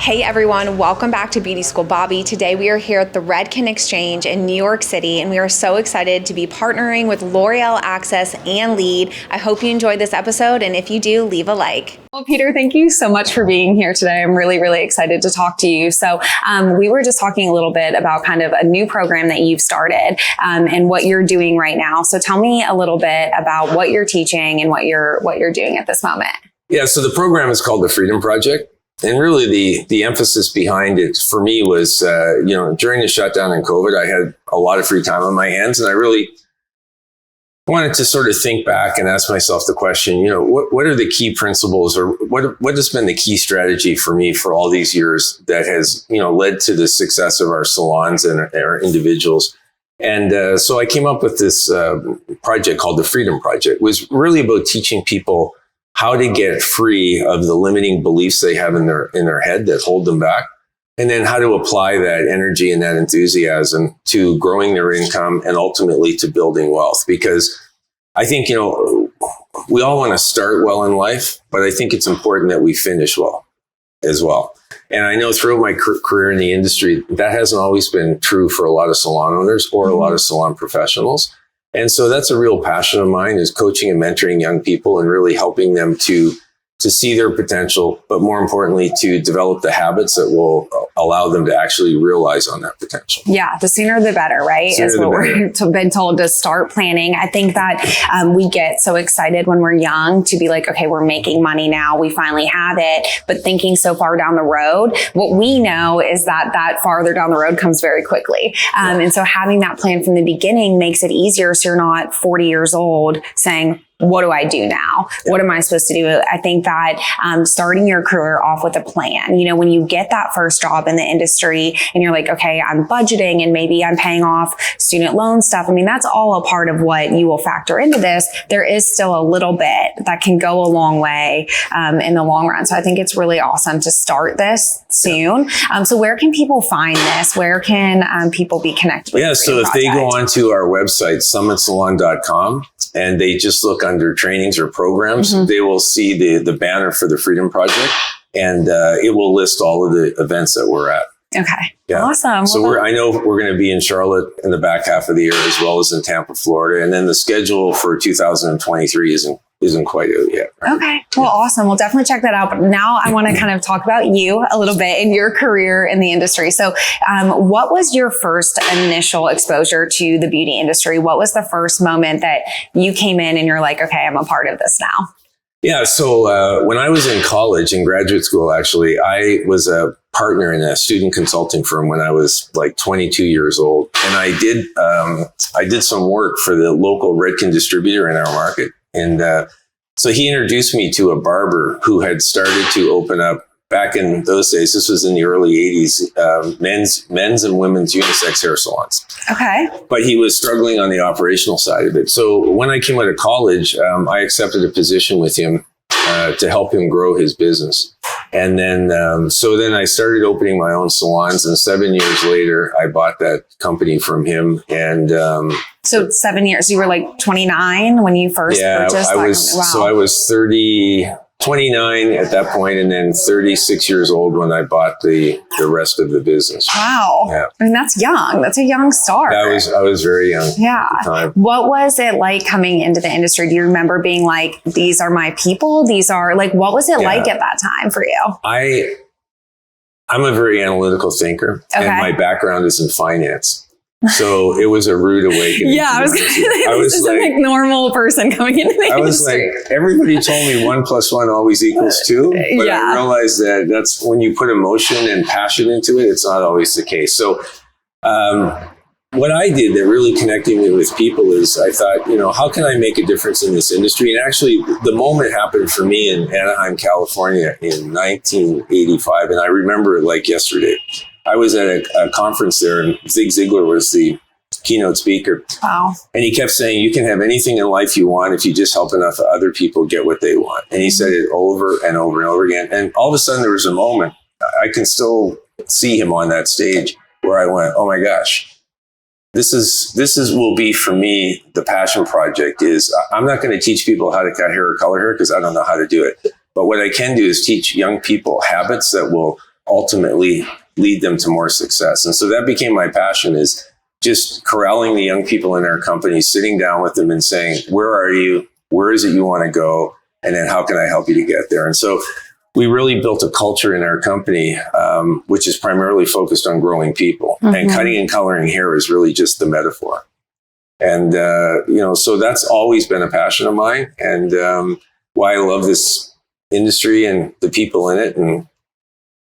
Hey everyone, welcome back to Beauty School Bobbi. Today we are here at the Redken Exchange in New York City, and we are so excited to be partnering with L'Oreal Access and Lead. I hope you enjoyed this episode, and if you do, leave a like. Well, Peter, thank you so much for being here today. I'm really, really excited to talk to you. So we were just talking a little bit about kind of a new program that you've started and what you're doing right now. So tell me a little bit about what you're teaching and what you're doing at this moment. Yeah, so the program is called the Freedom Project. And really the emphasis behind it for me was, during the shutdown in COVID, I had a lot of free time on my hands, and I really wanted to sort of think back and ask myself the question, what are the key principles, or what has been the key strategy for me for all these years that has, led to the success of our salons and our individuals. And so I came up with this project called the Freedom Project. It was really about teaching people how to get free of the limiting beliefs they have in their head that hold them back, and then how to apply that energy and that enthusiasm to growing their income and ultimately to building wealth. Because I think, we all want to start well in life, but I think it's important that we finish well as well. And I know throughout my career in the industry, that hasn't always been true for a lot of salon owners or a lot of salon professionals. And so that's a real passion of mine, is coaching and mentoring young people and really helping them to see their potential, but more importantly, to develop the habits that will allow them to actually realize on that potential. Yeah, the sooner the better, right? Is what we're been told to start planning. I think that we get so excited when we're young to be like, okay, we're making money now, we finally have it, but thinking so far down the road, what we know is that farther down the road comes very quickly. And so having that plan from the beginning makes it easier, so you're not 40 years old saying, what do I do now? What am I supposed to do? I think that starting your career off with a plan, when you get that first job in the industry and you're like, okay, I'm budgeting and maybe I'm paying off student loan stuff. I mean, that's all a part of what you will factor into this. There is still a little bit that can go a long way in the long run. So I think it's really awesome to start this soon. So where can people find this? Where can people be connected with the Freedom Project? They go onto our website, summitsalon.com, and they just look under trainings or programs. They will see the banner for the Freedom Project, and it will list all of the events that we're at. Okay. Yeah. Awesome. So I know we're going to be in Charlotte in the back half of the year, as well as in Tampa, Florida. And then the schedule for 2023 isn't quite out yet. Right? Okay. Well, awesome. We'll definitely check that out. But now I want to kind of talk about you a little bit in your career in the industry. So what was your first initial exposure to the beauty industry? What was the first moment that you came in and you're like, okay, I'm a part of this now? Yeah. So when I was in college, in graduate school, actually, I was a partner in a student consulting firm when I was like 22 years old. And I did some work for the local Redken distributor in our market. And so he introduced me to a barber who had started to open up, back in those days, this was in the early 80s, men's and women's unisex hair salons. Okay. But he was struggling on the operational side of it. So when I came out of college, I accepted a position with him to help him grow his business. And then, so then I started opening my own salons, and 7 years later, I bought that company from him. And, so 7 years, you were like 29 when you first purchased? So I was 29 at that point, and then 36 years old when I bought the rest of the business. Wow. Yeah. I mean, that's young. That's a young start. I was very young at the time. What was it like coming into the industry? Do you remember being like, these are my people? These are like, what was it like at that time for you? I'm a very analytical thinker, and my background is in finance. So it was a rude awakening. Yeah, I was like normal person coming into the industry. I was like, everybody told me 1 + 1 always equals 2. But I realized that that's when you put emotion and passion into it, it's not always the case. So what I did that really connected me with people is I thought, how can I make a difference in this industry? And actually, the moment happened for me in Anaheim, California in 1985. And I remember it like yesterday. I was at a conference there, and Zig Ziglar was the keynote speaker. Wow. And he kept saying, you can have anything in life you want if you just help enough other people get what they want. And he said it over and over and over again. And all of a sudden there was a moment, I can still see him on that stage, where I went, oh my gosh, this will be for me, the passion project is I'm not going to teach people how to cut hair or color hair because I don't know how to do it. But what I can do is teach young people habits that will ultimately lead them to more success. And so that became my passion, is just corralling the young people in our company, sitting down with them and saying, where are you? Where is it you want to go? And then how can I help you to get there? And so we really built a culture in our company, which is primarily focused on growing people. And cutting and coloring hair is really just the metaphor. And, so that's always been a passion of mine, and why I love this industry and the people in it, and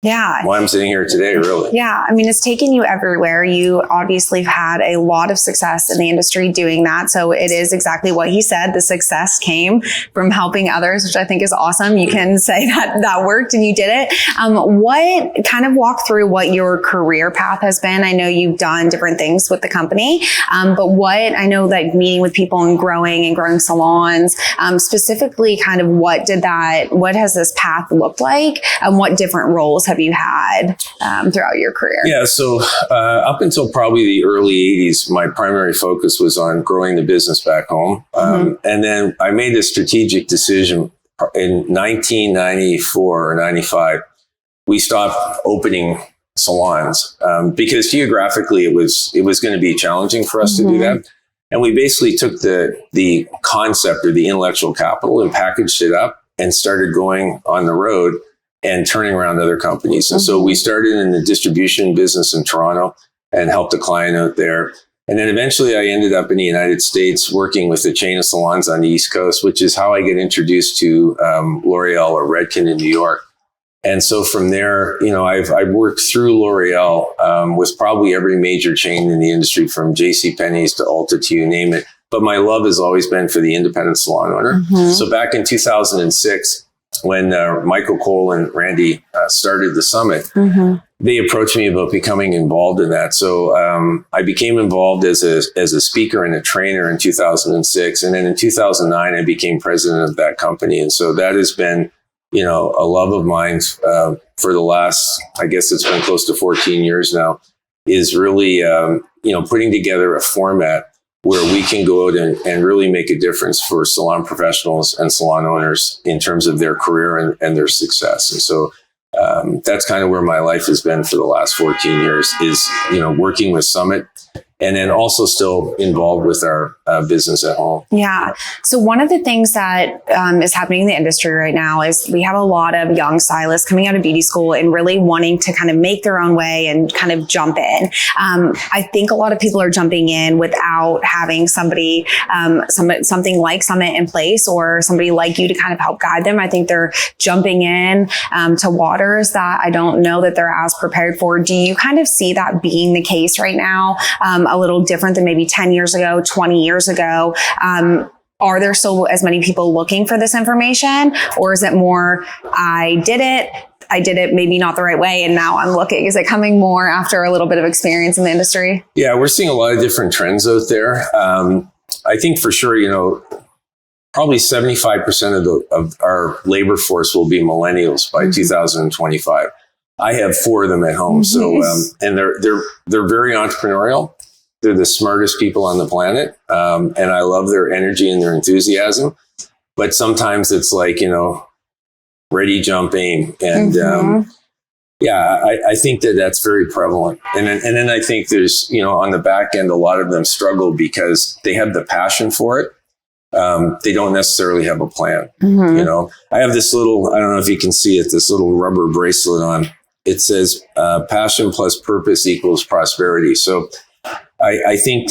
why I'm sitting here today, really. Yeah. I mean, it's taken you everywhere. You obviously have had a lot of success in the industry doing that. So it is exactly what he said. The success came from helping others, which I think is awesome. You can say that worked and you did it. What kind of walk through what your career path has been? I know you've done different things with the company, but I know like meeting with people and growing salons, specifically kind of what has this path looked like, and what different roles have you had throughout your career? Yeah, so up until probably the early 80s, my primary focus was on growing the business back home. And then I made a strategic decision in 1994 or 95. We stopped opening salons because geographically it was going to be challenging for us to do that. And we basically took the concept or the intellectual capital and packaged it up and started going on the road and turning around other companies. And so we started in the distribution business in Toronto and helped a client out there. And then eventually I ended up in the United States working with a chain of salons on the East Coast, which is how I get introduced to LOreal or Redken in New York. And so from there, I've worked through LOreal with probably every major chain in the industry, from JCPenney's to Ulta to you name it. But my love has always been for the independent salon owner. So back in 2006, when Michael Cole and Randy started the summit, they approached me about becoming involved in that. So I became involved as a speaker and a trainer in 2006. And then in 2009, I became president of that company. And so that has been, a love of mine for the last, I guess it's been close to 14 years now, is really, putting together a format where we can go out and really make a difference for salon professionals and salon owners in terms of their career and their success. And so that's kind of where my life has been for the last 14 years, is, working with Summit, and then also still involved with our business at home. Yeah. So one of the things that is happening in the industry right now is we have a lot of young stylists coming out of beauty school and really wanting to kind of make their own way and kind of jump in. I think a lot of people are jumping in without having something like Summit in place, or somebody like you to kind of help guide them. I think they're jumping in to waters that I don't know that they're as prepared for. Do you kind of see that being the case right now? A little different than maybe 10 years ago, 20 years ago? Are there still as many people looking for this information? Or is it more, I did it maybe not the right way, and now I'm looking? Is it coming more after a little bit of experience in the industry? Yeah, we're seeing a lot of different trends out there. I think for sure, probably 75% of our labor force will be millennials by 2025. I have 4 of them at home. So, and they're very entrepreneurial. They're the smartest people on the planet. And I love their energy and their enthusiasm. But sometimes it's like, ready, jump, aim. And I think that's very prevalent. And then I think there's, on the back end, a lot of them struggle because they have the passion for it. They don't necessarily have a plan. I have this little, I don't know if you can see it, this little rubber bracelet on. It says passion plus purpose equals prosperity. So I think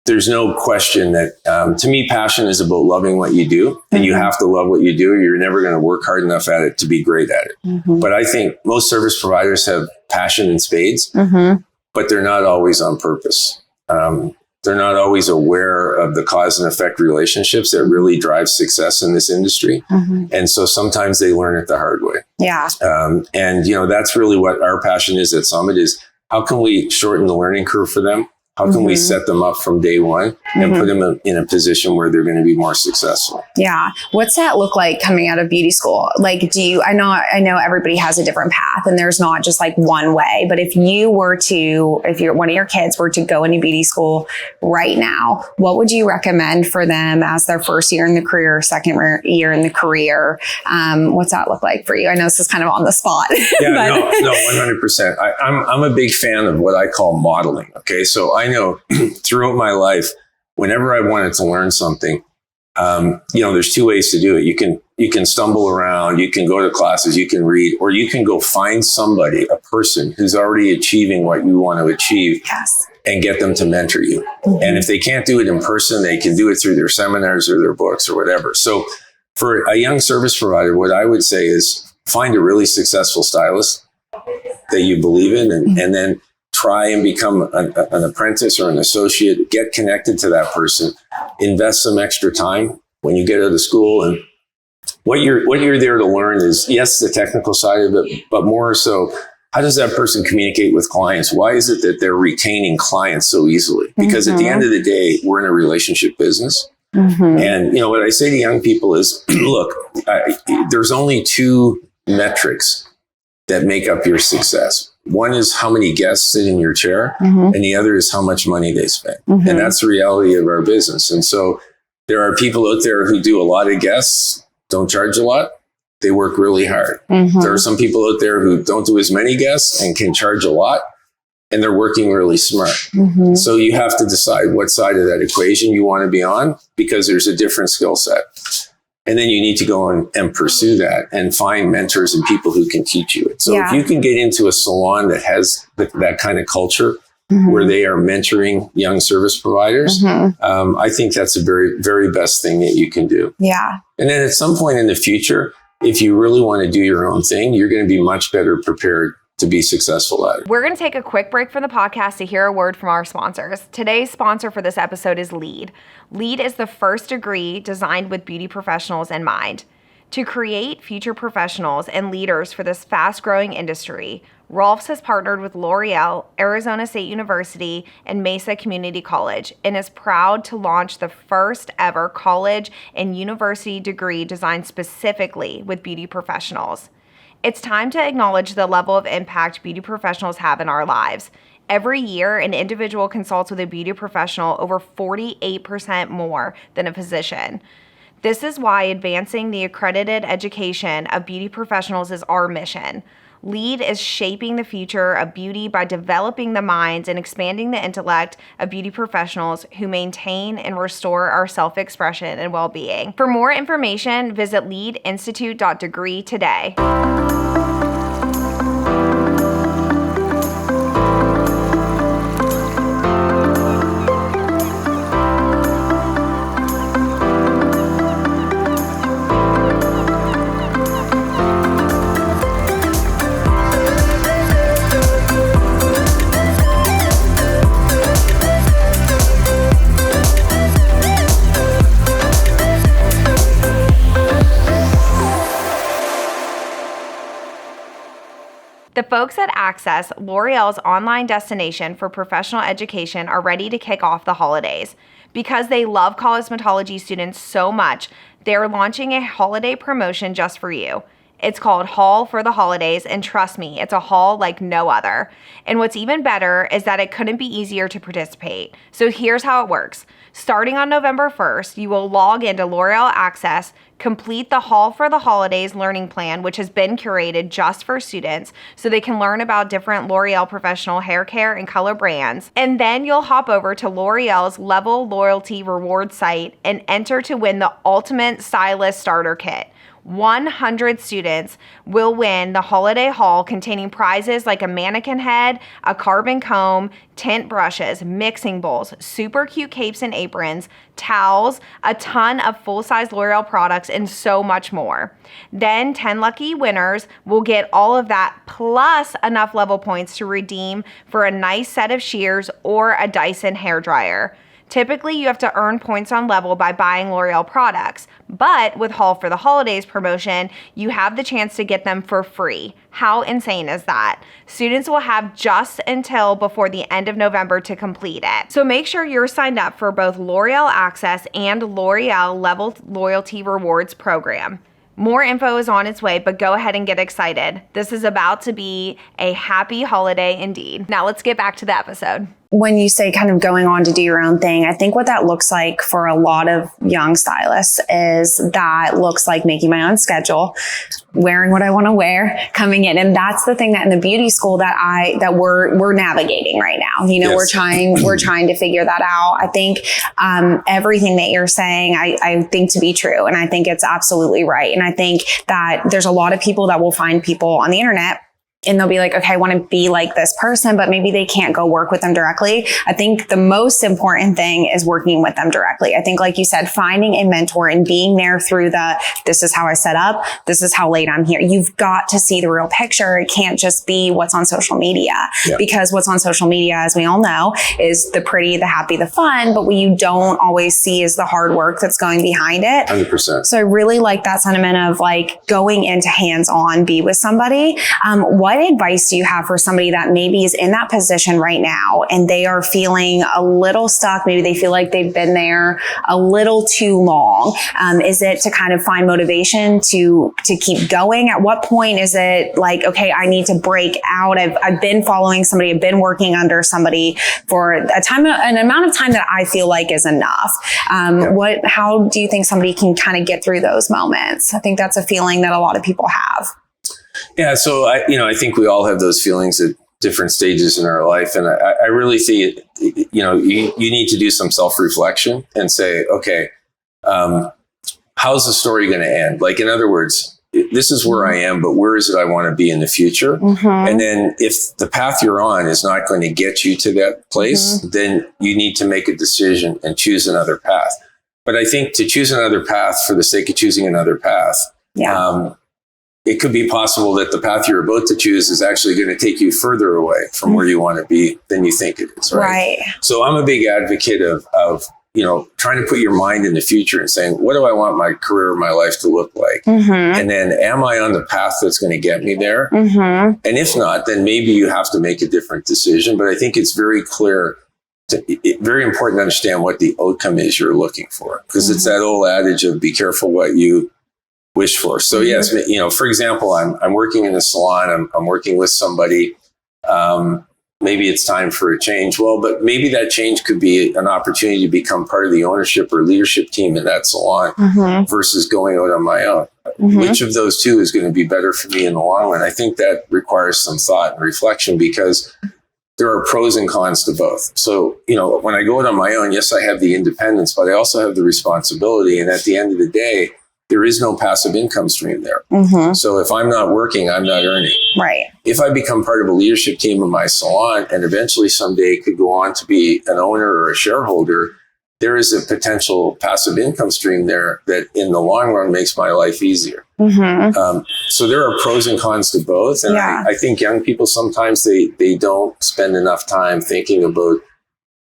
there's no question that, to me, passion is about loving what you do, and you have to love what you do. You're never going to work hard enough at it to be great at it. But I think most service providers have passion in spades, but they're not always on purpose. They're not always aware of the cause and effect relationships that really drive success in this industry. And so sometimes they learn it the hard way. Yeah. And that's really what our passion is at Summit, is how can we shorten the learning curve for them? How can we set them up from day one and put them in a position where they're going to be more successful? Yeah. What's that look like coming out of beauty school? Like, I know everybody has a different path and there's not just like one way, but if one of your kids were to go into beauty school right now, what would you recommend for them as their first year in the career, second year in the career? What's that look like for you? I know this is kind of on the spot. Yeah, no, 100%. I'm a big fan of what I call modeling. Okay. So I know throughout my life, whenever I wanted to learn something, there's two ways to do it. You can stumble around, you can go to classes, you can read, or you can go find somebody, a person who's already achieving what you want to achieve. Yes. And get them to mentor you. And if they can't do it in person, they can do it through their seminars or their books or whatever. So for a young service provider, what I would say is find a really successful stylist that you believe in and then try and become an apprentice or an associate, get connected to that person, invest some extra time when you get out of school. And what you're there to learn is, yes, the technical side of it, but more so, how does that person communicate with clients? Why is it that they're retaining clients so easily? Because at the end of the day, we're in a relationship business. And, what I say to young people is, look, there's only two metrics that make up your success. One is how many guests sit in your chair, and the other is how much money they spend. And that's the reality of our business. And so there are people out there who do a lot of guests, don't charge a lot. They work really hard. There are some people out there who don't do as many guests and can charge a lot, and they're working really smart. So you have to decide what side of that equation you want to be on, because there's a different skill set. And then you need to go and pursue that and find mentors and people who can teach you it. So if you can get into a salon that has that kind of culture where they are mentoring young service providers, I think that's the very, very best thing that you can do. Yeah. And then at some point in the future, if you really want to do your own thing, you're going to be much better prepared to be successful at it. We're going to take a quick break from the podcast to hear a word from our sponsors. Today's sponsor for this episode is LEAD. LEAD is the first degree designed with beauty professionals in mind. To create future professionals and leaders for this fast-growing industry, Rolfs has partnered with LOreal, Arizona State University, and Mesa Community College, and is proud to launch the first ever college and university degree designed specifically with beauty professionals. It's time to acknowledge the level of impact beauty professionals have in our lives. Every year, an individual consults with a beauty professional over 48% more than a physician. This is why advancing the accredited education of beauty professionals is our mission. LEAD is shaping the future of beauty by developing the minds and expanding the intellect of beauty professionals who maintain and restore our self-expression and well-being. For more information, visit leadinstitute.degree today. The folks at Access, L'Oreal's online destination for professional education, are ready to kick off the holidays. Because they love cosmetology students so much, they're launching a holiday promotion just for you. It's called Haul for the Holidays, and trust me, it's a haul like no other. And what's even better is that it couldn't be easier to participate. So here's how it works. Starting on November 1st, you will log into L'Oreal Access, complete the Haul for the Holidays learning plan, which has been curated just for students so they can learn about different L'Oreal professional hair care and color brands. And then you'll hop over to L'Oreal's Level Loyalty Reward site and enter to win the Ultimate Stylist Starter Kit. 100 students will win the holiday haul containing prizes like a mannequin head, a carbon comb, tint brushes, mixing bowls, super cute capes and aprons, towels, a ton of full-size L'Oreal products, and so much more. Then 10 lucky winners will get all of that plus enough level points to redeem for a nice set of shears or a Dyson hairdryer. Typically, you have to earn points on level by buying L'Oreal products, but with Haul for the Holidays promotion, you have the chance to get them for free. How insane is that? Students will have just until before the end of November to complete it. So make sure you're signed up for both L'Oreal Access and L'Oreal Level Loyalty Rewards program. More info is on its way, but go ahead and get excited. This is about to be a happy holiday indeed. Now let's get back to the episode. When you say kind of going on to do your own thing, I think what that looks like for a lot of young stylists is that looks like making my own schedule, wearing what I want to wear, coming in. And that's the thing that in the beauty school that we're navigating right now. You know, Yes. we're trying to figure that out. I think everything that you're saying, I think to be true. And I think it's absolutely right. And I think that there's a lot of people that will find people on the internet and they'll be like, okay, I want to be like this person, but maybe they can't go work with them directly. I think the most important thing is working with them directly. I think, like you said, finding a mentor and being there through this is how I set up. This is how late I'm here. You've got to see the real picture. It can't just be what's on social media because what's on social media, as we all know, is the pretty, the happy, the fun. But what you don't always see is the hard work that's going behind it. 100%. So I really like that sentiment of like going into hands-on, be with somebody. What advice do you have for somebody that maybe is in that position right now and they are feeling a little stuck? Maybe they feel like they've been there a little too long. Is it to kind of find motivation to keep going? At what point is it like, okay, I need to break out? I've been following somebody, I've been working under somebody for an amount of time that I feel like is enough. How do you think somebody can kind of get through those moments? I think that's a feeling that a lot of people have. Yeah. So I think we all have those feelings at different stages in our life. And I really think, you need to do some self-reflection and say, okay, how's the story going to end? Like, in other words, this is where I am, but where is it I want to be in the future? Mm-hmm. And then if the path you're on is not going to get you to that place, then you need to make a decision and choose another path. But I think to choose another path for the sake of choosing another path, it could be possible that the path you're about to choose is actually going to take you further away from where you want to be than you think it is. Right. So I'm a big advocate of trying to put your mind in the future and saying, what do I want my career, my life to look like? Mm-hmm. And then am I on the path that's going to get me there? Mm-hmm. And if not, then maybe you have to make a different decision. But I think it's very clear, very important to understand what the outcome is you're looking for. Because it's that old adage of be careful what you wish for. So yes, for example, I'm working in a salon. I'm working with somebody. Maybe it's time for a change. Well, but maybe that change could be an opportunity to become part of the ownership or leadership team in that salon versus going out on my own. Which of those two is going to be better for me in the long run? I think that requires some thought and reflection because there are pros and cons to both. So, when I go out on my own, yes, I have the independence, but I also have the responsibility. And at the end of the day, there is no passive income stream there. Mm-hmm. So if I'm not working, I'm not earning. Right. If I become part of a leadership team in my salon and eventually someday could go on to be an owner or a shareholder, there is a potential passive income stream there that in the long run makes my life easier. Mm-hmm. So there are pros and cons to both. And I think young people, sometimes they don't spend enough time thinking about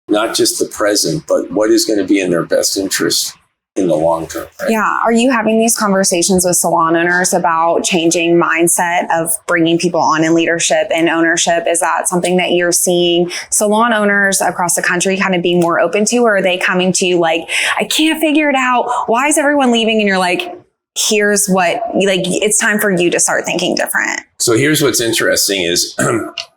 not just the present, but what is going to be in their best interest in the long term. Right? Yeah. Are you having these conversations with salon owners about changing mindset of bringing people on in leadership and ownership? Is that something that you're seeing salon owners across the country kind of being more open to, or are they coming to you like, I can't figure it out. Why is everyone leaving? And you're like, here's what, it's time for you to start thinking different. So here's what's interesting is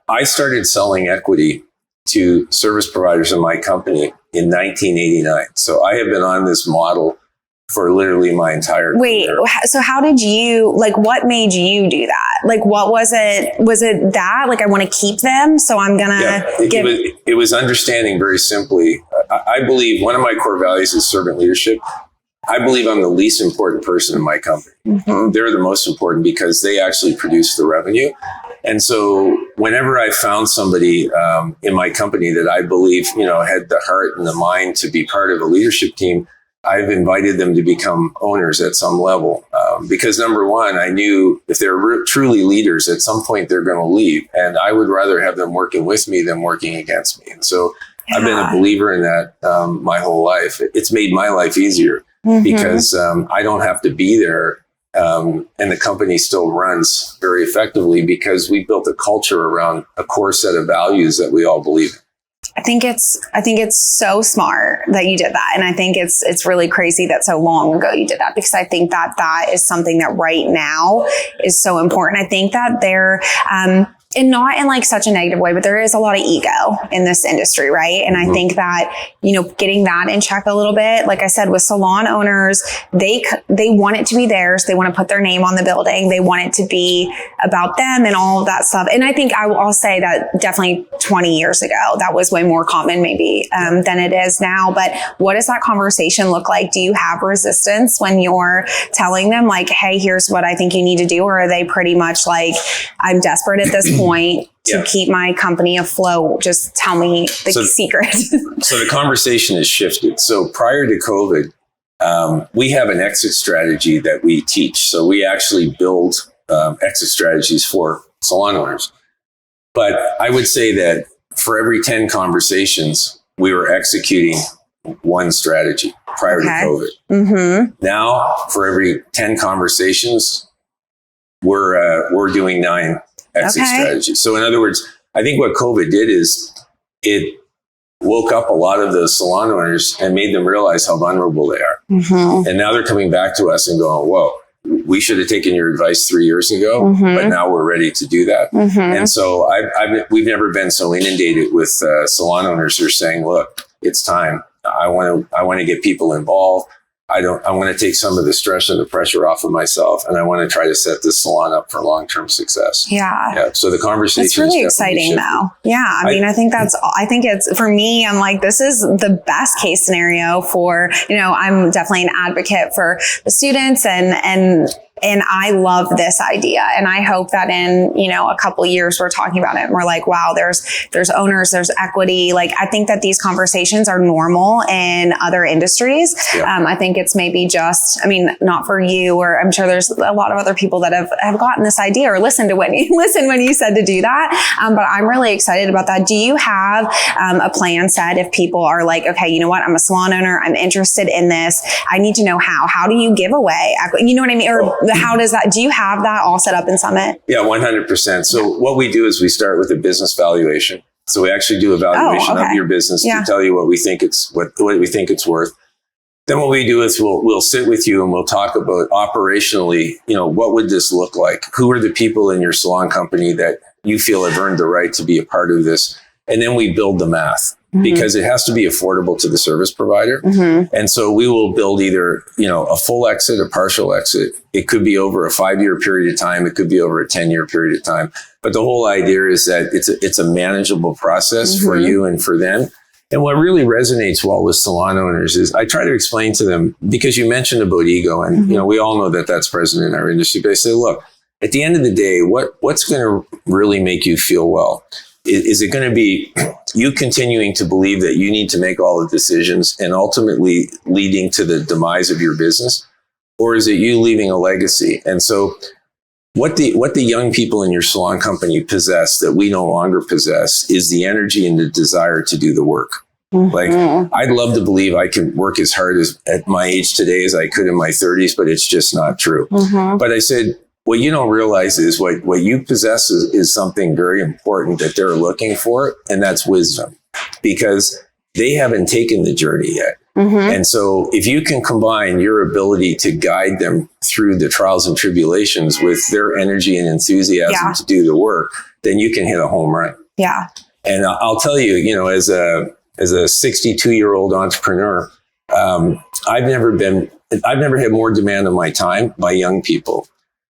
I started selling equity to service providers in my company in 1989. So I have been on this model for literally my entire career. So how did you, what made you do that? What was it? Was it that, I want to keep them, so I'm going to give... It was understanding very simply. I believe one of my core values is servant leadership. I believe I'm the least important person in my company. Mm-hmm. They're the most important because they actually produce the revenue. And so whenever I found somebody in my company that I believe, had the heart and the mind to be part of a leadership team, I've invited them to become owners at some level. Because number one, I knew if they're truly leaders, at some point they're going to leave. And I would rather have them working with me than working against me. And so I've been a believer in that my whole life. It's made my life easier because I don't have to be there. And the company still runs very effectively because we built a culture around a core set of values that we all believe in. I think it's so smart that you did that. And I think it's really crazy that so long ago you did that, because I think that is something that right now is so important. I think that and not in like such a negative way, but there is a lot of ego in this industry, right? And I think that, getting that in check a little bit, like I said, with salon owners, they want it to be theirs. They want to put their name on the building. They want it to be about them and all of that stuff. And I think I'll say that definitely 20 years ago, that was way more common maybe than it is now. But what does that conversation look like? Do you have resistance when you're telling them like, hey, here's what I think you need to do? Or are they pretty much like, I'm desperate at this point to keep my company afloat? Just tell me the secret. So the conversation has shifted. So prior to COVID, we have an exit strategy that we teach. So we actually build exit strategies for salon owners. But I would say that for every 10 conversations, we were executing one strategy prior to COVID. Now, for every 10 conversations, we're doing 9 exit strategies. So in other words, I think what COVID did is it woke up a lot of the salon owners and made them realize how vulnerable they are. And now they're coming back to us and going, whoa, we should have taken your advice 3 years ago, but now we're ready to do that. And so we've never been so inundated with salon owners who are saying, look, it's time. I want to get people involved. I want to take some of the stress and the pressure off of myself, and I want to try to set this salon up for long-term success. Yeah. So the conversation is really exciting now. Yeah. I mean, I think it's, for me, I'm like, this is the best case scenario for, I'm definitely an advocate for the students and I love this idea. And I hope that in, a couple of years, we're talking about it and we're like, wow, there's owners, there's equity. Like, I think that these conversations are normal in other industries. I think it's maybe not for you, or I'm sure there's a lot of other people that have gotten this idea or listened when you said to do that. But I'm really excited about that. Do you have a plan set if people are like, okay, you know what? I'm a salon owner. I'm interested in this. I need to know how do you give away equity? You know what I mean? Or how does that, do you have that all set up in Summit? Yeah, 100%. So what we do is we start with a business valuation. So we actually do a valuation of your business to tell you what we think it's worth. Then what we do is we'll sit with you and we'll talk about operationally, what would this look like? Who are the people in your salon company that you feel have earned the right to be a part of this? And then we build the math. Because it has to be affordable to the service provider. And so we will build either, a full exit, a partial exit. It could be over a 5-year period of time. It could be over a 10-year period of time. But the whole idea is that it's a manageable process for you and for them. And what really resonates well with salon owners is I try to explain to them, because you mentioned about ego, and we all know that that's present in our industry. But I say, look, at the end of the day, what's going to really make you feel well? Is it going to be you continuing to believe that you need to make all the decisions and ultimately leading to the demise of your business? Or is it you leaving a legacy? And so what the young people in your salon company possess that we no longer possess is the energy and the desire to do the work. Like, I'd love to believe I can work as hard at my age today as I could in my 30s, but it's just not true. But I said, what you don't realize is what you possess is something very important that they're looking for, and that's wisdom, because they haven't taken the journey yet. And so if you can combine your ability to guide them through the trials and tribulations with their energy and enthusiasm to do the work, then you can hit a home run. And I'll tell you, as a 62-year-old entrepreneur, I've never had more demand on my time by young people.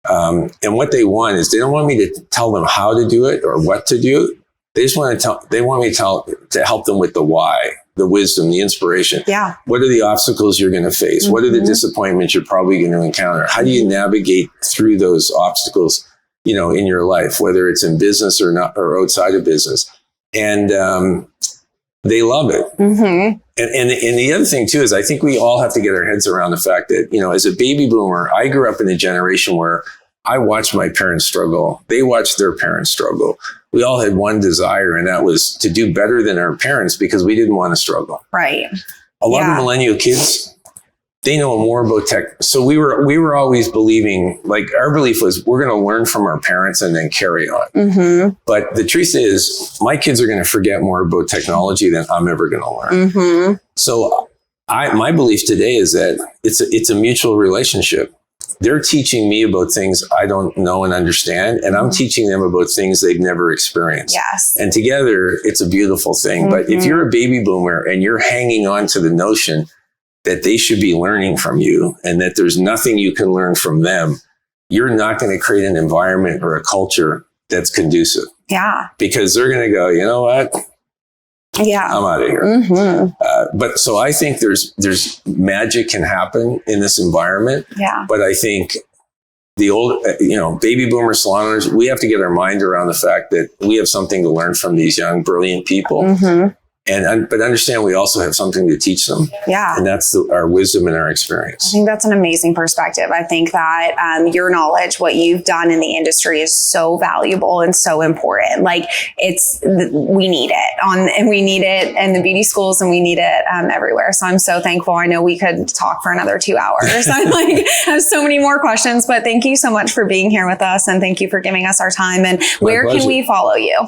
And what they want is, they don't want me to tell them how to do it or what to do. They just want me to help them with the why, the wisdom, the inspiration. What are the obstacles you're going to face? What are the disappointments you're probably going to encounter? How do you navigate through those obstacles, in your life, whether it's in business or not, or outside of business? And, they love it. And the other thing too, is I think we all have to get our heads around the fact that, as a baby boomer, I grew up in a generation where I watched my parents struggle. They watched their parents struggle. We all had one desire, and that was to do better than our parents because we didn't want to struggle. Right. A lot of millennial kids, they know more about tech. So we were always believing, like our belief was we're going to learn from our parents and then carry on. Mm-hmm. But the truth is my kids are going to forget more about technology than I'm ever going to learn. Mm-hmm. So my belief today is that it's a mutual relationship. They're teaching me about things I don't know and understand, and I'm teaching them about things they've never experienced. Yes. And together, it's a beautiful thing. Mm-hmm. But if you're a baby boomer and you're hanging on to the notion that they should be learning from you and that there's nothing you can learn from them, you're not going to create an environment or a culture that's conducive. Yeah. Because they're going to go, you know what? Yeah. I'm out of here. Mm-hmm. But so I think there's magic can happen in this environment. Yeah. But I think the old, baby boomer salon owners, we have to get our mind around the fact that we have something to learn from these young, brilliant people. Mm-hmm. But understand we also have something to teach them. Yeah. And that's our wisdom and our experience. I think that's an amazing perspective. I think that your knowledge, what you've done in the industry is so valuable and so important. Like we need it and we need it in the beauty schools and we need it everywhere. So I'm so thankful. I know we could talk for another 2 hours. I have so many more questions, but thank you so much for being here with us. And thank you for giving us our time. And where can we follow you?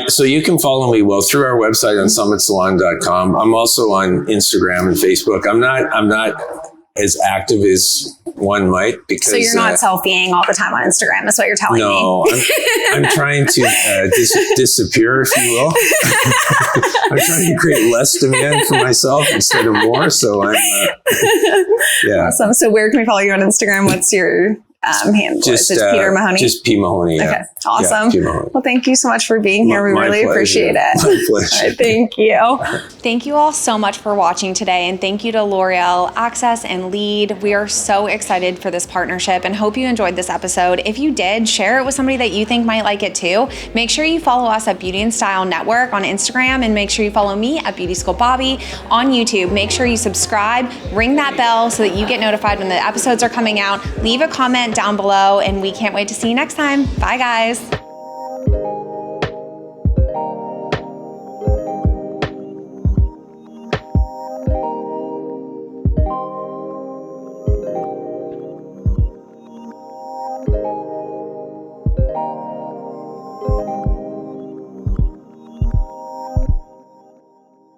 So you can follow me through our website on summitsalon.com. I'm also on Instagram and Facebook. I'm not as active as one might because. So you're not selfieing all the time on Instagram. That's what you're telling me. No, I'm trying to disappear, if you will. I'm trying to create less demand for myself instead of more. So I'm, yeah. Awesome. So where can we follow you on Instagram? What's your handle? Is it Peter Mahoney? Just P Mahoney. Yeah. Okay. Awesome. Yeah, well, thank you so much for being here. We really appreciate it. My pleasure. All right, thank you. Thank you all so much for watching today. And thank you to L'Oreal Access and Lead. We are so excited for this partnership and hope you enjoyed this episode. If you did, share it with somebody that you think might like it too. Make sure you follow us at Beauty and Style Network on Instagram, and make sure you follow me at Beauty School Bobbi on YouTube. Make sure you subscribe, ring that bell so that you get notified when the episodes are coming out. Leave a comment down below, and we can't wait to see you next time. Bye, guys.